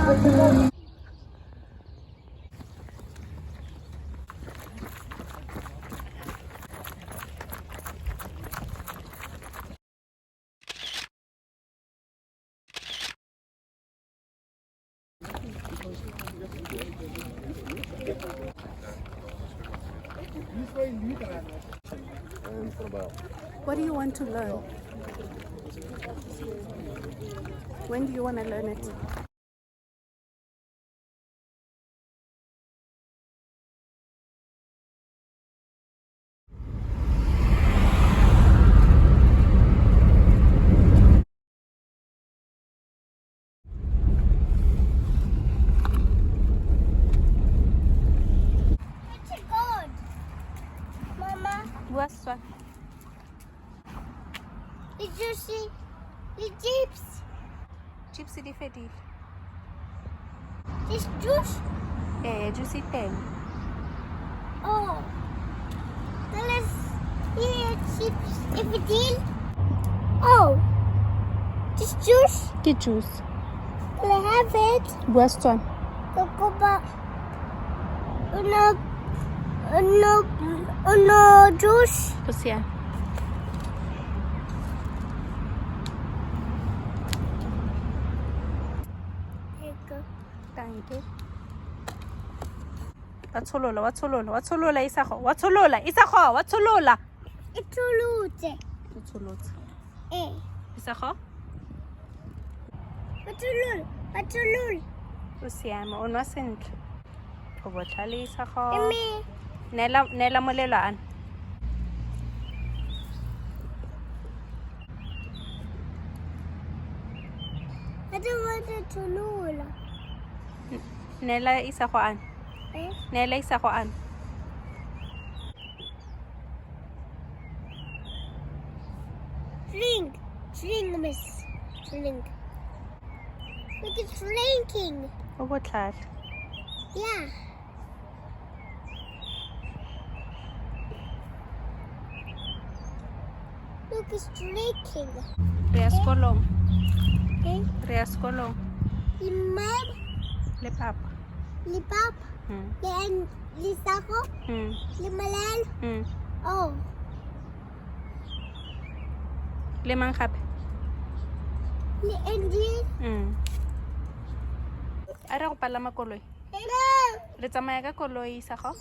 What do you want to learn? When do you want to learn it? Bua Setswana. Did you see the jeeps? Gypsy di fedile. This juice? Juicy pen. Oh. Tell us here chips if it deal. Oh. This juice? Get juice. Can I have it? Bua Setswana. Cocoa. No juice. What's here? There you go. Thank you. Watsolola isago. Watsolola. It's a Watsolola. Eh. Isago? What's a lul? O siame, o nwa sentle. O botlhale isago. Me. Nela molelwana. I don't want it to lula. Nela isago an. Eh? Nela isago an. Shrink, miss. Shrink. Look, it's shrinking. O botlhale. Yeah. Look, it's shrinking. Re ya sekolong. Okay. Re ya sekolong. The mom, Le papa. the pop, the sako, the malal. Oh. Le mang gape? The engine. A re go palama koloi. No. Re tsamaya ka koloi isago?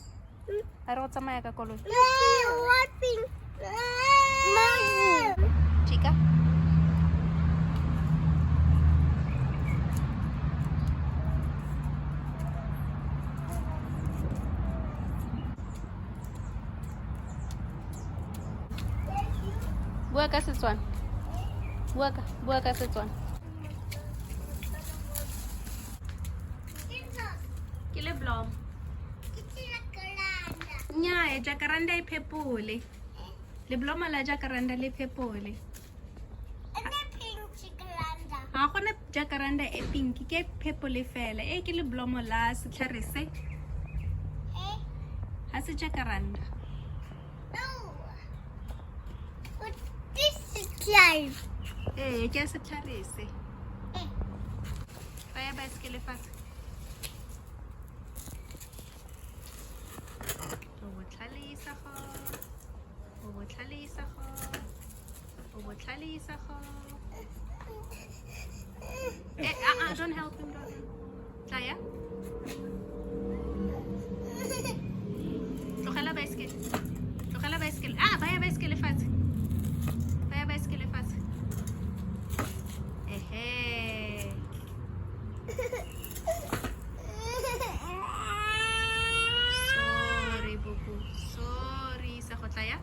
A re go tsamaya ka koloi. No. What thing? No. Chica? Bua ka Setswana. Bua ka Setswana. Ke lebelo. Nnyaa, jacaranda e phepole. Lebelo la jacaranda le phepole. Ha gona jacaranda e pink ke phepole fela. E ke lebelo la setlhare se. Ha se jacaranda. Live. Ke setlhare se. Baya baesekele fatshe. O botlhale isago. Don't help him, don't. Tlaya? Tlogela baesekele. Baya baesekele fatshe. Sorry, Bubu. Sorry, sa Tlaya.